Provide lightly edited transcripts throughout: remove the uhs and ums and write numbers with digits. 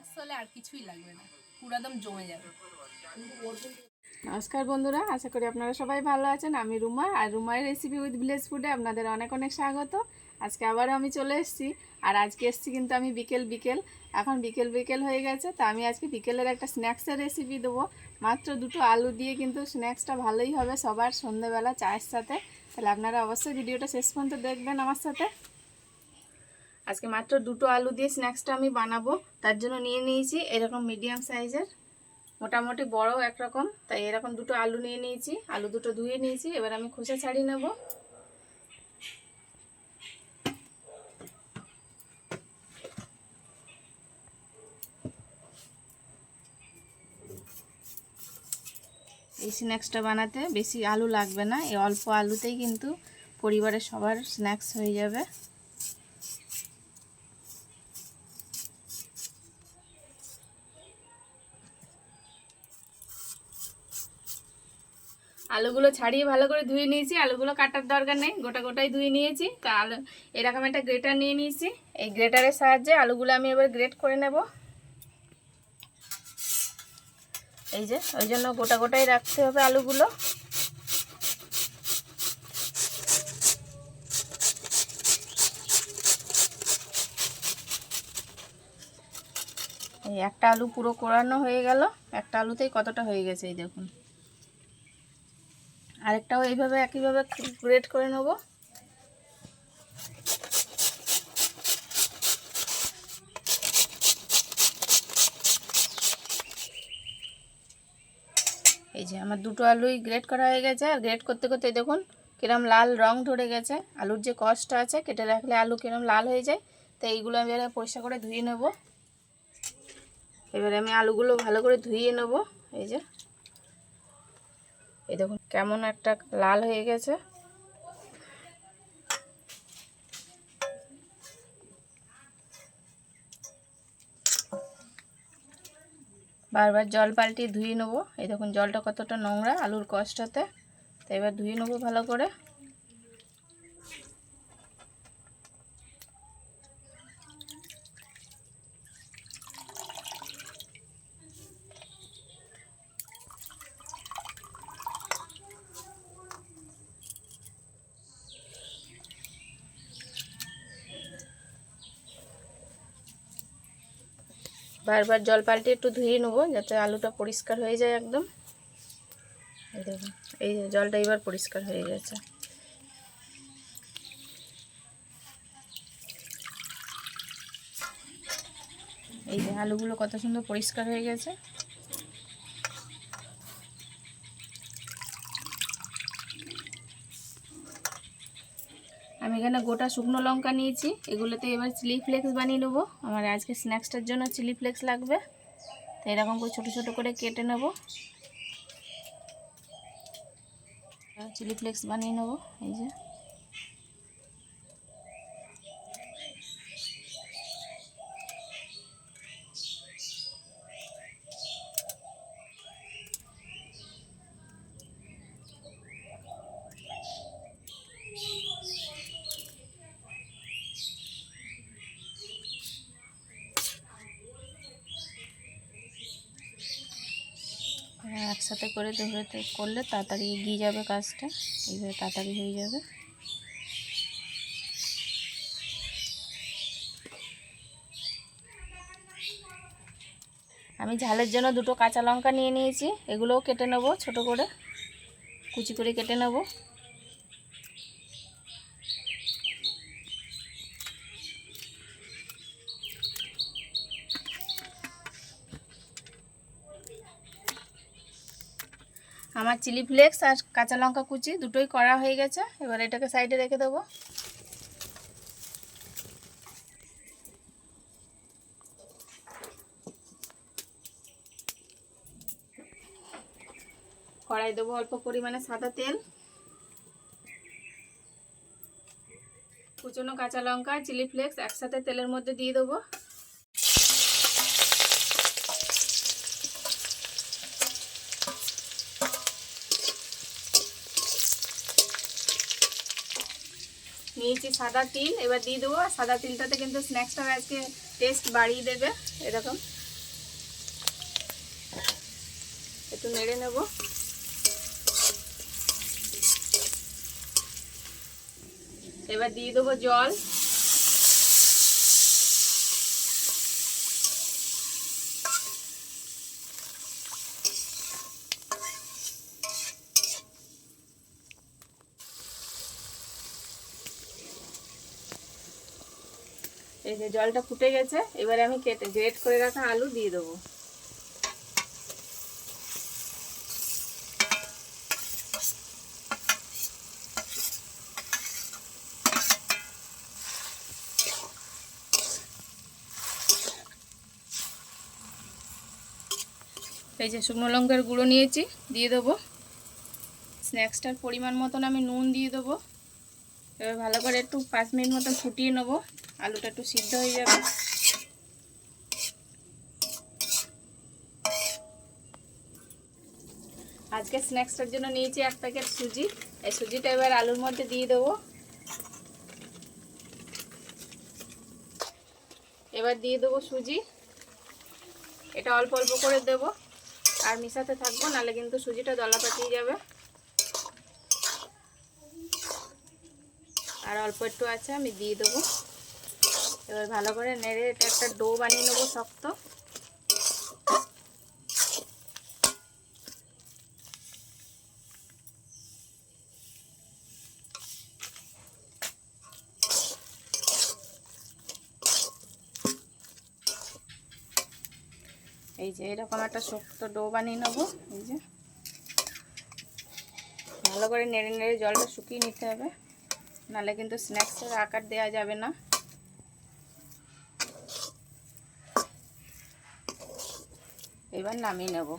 Snacks হলে আর কিছুই লাগবে না, পুরো একদম জমে যাবে। নমস্কার বন্ধুরা, আশা করি আপনারা সবাই ভালো আছেন। আমি রুমা, আর রুমার রেসিপি উইথ ভিলেজ ফুডে আপনাদের অনেক অনেক স্বাগত। আজকে আবারও আমি চলে এসেছি, আর আজকে এসেছি কিন্তু আমি বিকেল এখন বিকেল হয়ে গেছে। তো আমি আজকে বিকেলের একটা স্ন্যাক্সের রেসিপি দেবো। মাত্র দুটো আলু দিয়ে কিন্তু স্ন্যাক্সটা ভালোই হবে সবার সন্ধ্যেবেলা চায়ের সাথে। তাহলে আপনারা অবশ্যই ভিডিওটা শেষ পর্যন্ত দেখবেন আমার সাথে। আজকে মাত্র দুটো আলু দিয়ে স্ন্যাক্সটা আমি বানাবো। তার জন্য নিয়ে নিয়েছি এরকম মিডিয়াম সাইজের, মোটামুটি বড় একরকম, তাই এরকম দুটো আলু নিয়ে নিয়েছি। আলু দুটো ধুয়ে নিয়েছি, এবার আমি খোসা ছাড়িয়ে নেব। এই স্ন্যাক্সটা বানাতে বেশি আলু লাগবে না, এই অল্প আলুতেই কিন্তু পরিবারের সবার স্ন্যাক্স হয়ে যাবে। আলুগুলো ছাড়িয়ে ভালো করে ধুয়ে নিয়েছি, আলুগুলো কাটার দরকার নেই, গোটাই ধুয়ে নিয়েছি। তো আলু এরকম একটা গ্রেটার নিয়ে নিয়েছি, এই গ্রেটারের সাহায্যে আলুগুলো আমি এবার গ্রেট করে নেব। এই যে ওই জন্য গোটাই রাখতে হবে আলুগুলো। এই একটা আলু পুরো কোরানো হয়ে গেল, একটা আলুতেই কতটা হয়ে গেছে এই দেখুন। আরেকটাও এইভাবে একইভাবে গ্রেট করে নেব। এই যে আমার দুটো আলুই গ্রেট করা হয়ে গেছে। আর গ্রেট করতে করতে দেখুন কিরম লাল রং ধরে গেছে। আলুর যে কষটা আছে কেটে রাখলে আলু কিরম লাল হয়ে যায়। তো এইগুলো আমি এবার পরিষ্কার করে ধুয়ে নেব। এবারে আমি আলুগুলো ভালো করে ধুয়ে নেব। এই যে এই দেখুন কেমন একটা লাল হয়ে গেছে। বারবার জল পাল্টিয়ে ধুয়ে নেব। এই দেখুন জলটা কতটা নোংরা আলুর কষটাতে। তো এবার ধুয়ে নেব ভালো করে। বারবার জল পাল্টে একটু ধুয়ে নেবো যাতে আলুটা পরিষ্কার হয়ে যায় একদম। এই দেখুন এই জলটা এবার পরিষ্কার হয়ে গেছে। এই যে আলুগুলো কত সুন্দর পরিষ্কার হয়ে গেছে। আমি এখানে গোটা শুকনো লঙ্কা নিয়েছি, এগুলোতে এবার চিলি ফ্লেক্স বানিয়ে নেবো। আমার আজকে স্ন্যাক্সটার জন্য চিলি ফ্লেক্স লাগবে। তো এরকম করে ছোটো ছোটো করে কেটে নেব, চিলি ফ্লেক্স বানিয়ে নেব। এই যে একসাথে করে করলে তাড়াতাড়ি এগিয়ে যাবে কাজটা, এইভাবে তাড়াতাড়ি হয়ে যাবে। আমি ঝালের জন্য দুটো কাঁচা লঙ্কা নিয়ে নিয়েছি, এগুলোও কেটে নেব, ছোট করে কুচি করে কেটে নেব। আমার চিলি ফ্লেক্স আর কাঁচা লঙ্কা কুচি দুটোই করা হয়ে গেছে। এবার এটাকে সাইডে রেখে দেবো। কড়াই দেবো অল্প পরিমাণে সাদা তেল, কুচনো কাঁচা লঙ্কা চিলি ফ্লেক্স একসাথে তেলের মধ্যে দিয়ে দেবো। নিয়েছি সাদা তিল, এবার দিয়ে দেবো। সাদা তিলটাতে কিন্তু স্ন্যাক্সটা আজকে টেস্ট বাড়িয়ে দেবে। এরকম একটু নেড়ে নেব। এবার দিয়ে দেবো জল। এই যে জলটা ফুটে গেছে, এবারে আমি গ্রেট করে রাখা আলু দিয়ে দেবো। এই যে শুকনো লঙ্কার গুঁড়ো নিয়েছি, দিয়ে দেবো। স্ন্যাক্সটার পরিমাণ মতন আমি নুন দিয়ে দেবো। এবার ভালো করে একটু 5 মিনিট মতন ফুটিয়ে নেবো, আলুটা একটু সিদ্ধ হয়ে যাবে। আজকে স্ন্যাক্সটার জন্য নিয়েছি 1 প্যাকেট সুজি। এই সুজিটা এবার আলুর মধ্যে দিয়ে দেবো। এবার দিয়ে দেবো সুজি। এটা অল্প অল্প করে দেবো আর মিশাতে থাকবো, নাহলে কিন্তু সুজিটা দলা পাকিয়ে যাবে। আর অল্প একটু আছে, আমি দিয়ে দেবো। এবার ভালো করে নেড়ে এটা একটা ডো বানিয়ে নেবো শক্ত। এই যে এরকম একটা শক্ত ডো বানিয়ে নেবো। এই যে ভালো করে নেড়ে নেড়ে জলটা শুকিয়ে নিতে হবে, নাহলে কিন্তু স্ন্যাক্সের আকার দেওয়া যাবে না। এবার নামিয়ে নেব।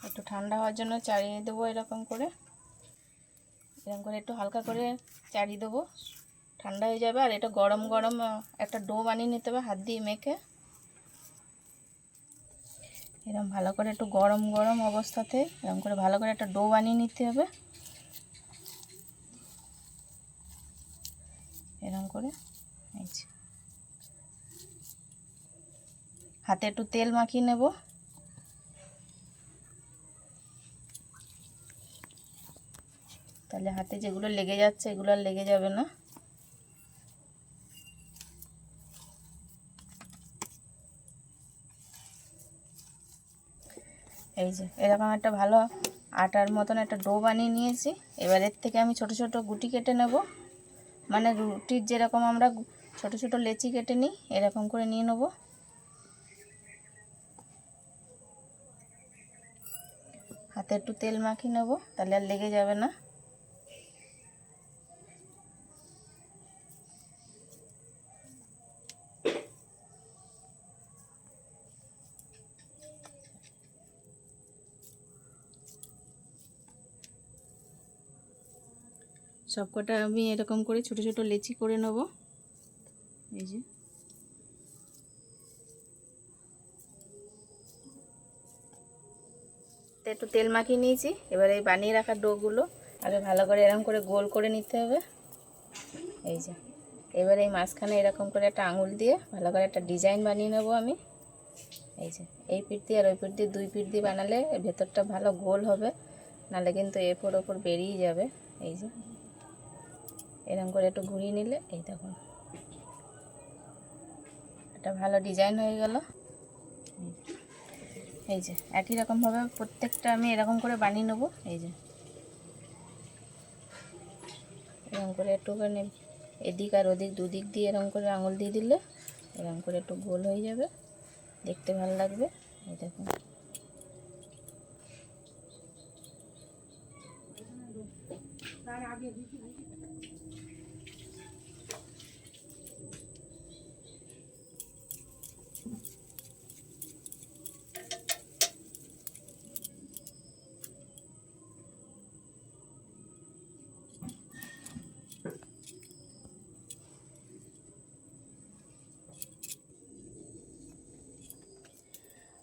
একটু ঠান্ডা হওয়ার জন্য চাড়িয়ে দেবো, এরকম করে একটু হালকা করে চাড়িয়ে দেবো, ঠান্ডা হয়ে যাবে। আর এটা গরম গরম একটা ডো বানিয়ে নিতে হবে হাত দিয়ে মেখে। এরকম ভালো করে একটু গরম গরম অবস্থাতে এরকম করে ভালো করে একটা ডো বানিয়ে নিতে হবে। এরকম করে হাতে একটু তেল মাখিয়ে নেব। তাহলে হাতে যেগুলো লেগে যাচ্ছে এগুলো আর লেগে যাবে না। এই যে এরকম একটা ভালো আটার মতন একটা ডো বানিয়ে নিয়েছি। এবার এর থেকে আমি ছোট ছোট গুটি কেটে নেব, মানে রুটির যেরকম আমরা ছোট ছোট লেচি কেটে নিই এরকম করে নিয়ে নেব। হাতে একটু তেল মাখিয়ে নেব, তাহলে আর লেগে যাবে না। সবকটা আমি এরকম করে ছোট ছোট লেচি করে নেব। এই যে একটু তেল মাখিয়ে নিয়েছি। এবার এই বানিয়ে রাখা ডোগুলো আগে ভালো করে এরকম করে গোল করে নিতে হবে। এই যে এবার এই মাঝখানে এরকম করে একটা আঙুল দিয়ে ভালো করে একটা ডিজাইন বানিয়ে নেব আমি। এই যে এই পিঠ দিয়ে আর ওই পিঠ দিয়ে 2 পিঠ দিয়ে বানালে ভেতরটা ভালো গোল হবে, নাহলে কিন্তু এরপর ওপর বেরিয়ে যাবে। এই যে এরকম করে একটু ঘুরিয়ে নিলে এই দেখুন একটা ভালো ডিজাইন হয়ে গেল। এই যে একই রকমভাবে প্রত্যেকটা আমি এরকম করে বানিয়ে নেব। এই যে এরকম করে একটুখানি এদিক আর ওদিক দুদিক দিয়ে এরকম করে আঙুল দিয়ে দিলে এরকম করে একটু গোল হয়ে যাবে, দেখতে ভালো লাগবে। এই দেখুন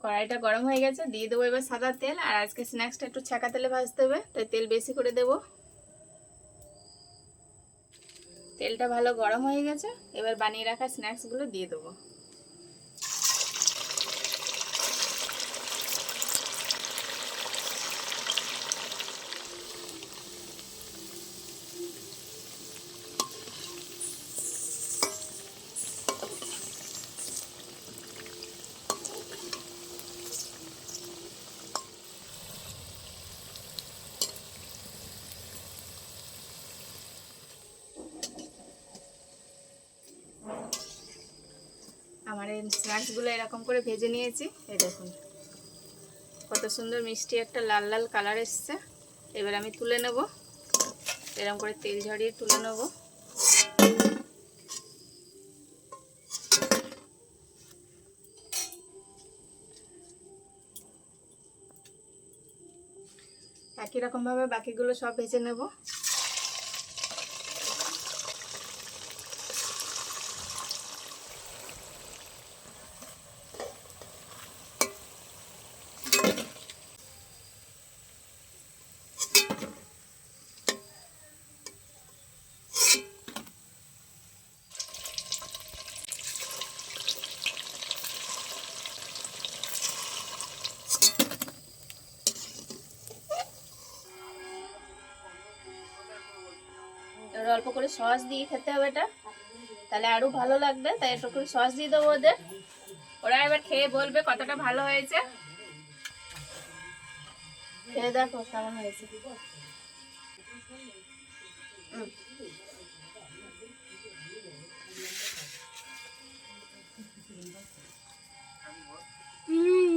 কড়াইটা গরম হয়ে গেছে, দিয়ে দেবো এবার সাদা তেল। আর আজকে স্ন্যাক্সটা একটু ছাকা তেলে ভাজতে হবে, তাই তেল বেশি করে দেবো। তেলটা ভালো গরম হয়ে গেছে, এবার বানিয়ে রাখা স্ন্যাক্সগুলো দিয়ে দেবো। আমার এই স্ন্যাক্সগুলো এরকম করে ভেজে নিয়েছি, এই দেখুন কত সুন্দর মিষ্টি একটা লাল লাল কালার এসছে। এবার আমি তুলে নেব, এরকম করে তেল ঝরিয়ে তুলে নেব। একই রকম ভাবে বাকিগুলো সব ভেজে নেব। এবার অল্প করে সস দিয়ে খেতে হবে এটা, তাহলে আরো ভালো লাগবে। তাই একটু করে সস দিয়ে দেবো ওদের, ওরা এবার খেয়ে বলবে কতটা ভালো হয়েছে। খেয়ে দেখো কেমন হয়েছে।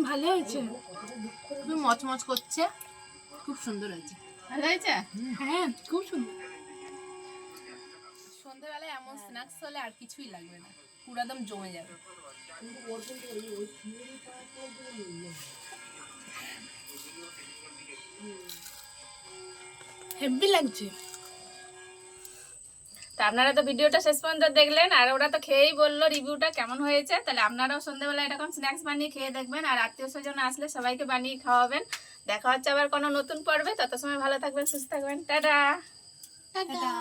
ভালো হয়েছে, খুব মচমচ করছে, খুব সুন্দর হয়েছে। ভালো হয়েছে? হ্যাঁ খুব সুন্দর। সন্ধ্যেবেলায় এমন স্ন্যাক্স হলে আর কিছুই লাগবে না, পুরো একদম জমে যাবে। হেভি লাগছে। তা আপনারা তো ভিডিওটা শেষ পর্যন্ত দেখলেন, আর ওরা তো খেয়েই বললো রিভিউটা কেমন হয়েছে। তাহলে আপনারাও সন্ধ্যেবেলা এরকম স্ন্যাক্স বানিয়ে খেয়ে দেখবেন, আর আত্মীয় স্বজন আসলে সবাইকে বানিয়ে খাওয়াবেন। দেখা হচ্ছে আবার কোনো নতুন পর্বে, তত সময় ভালো থাকবেন, সুস্থ থাকবেন। টাটা। টাটা।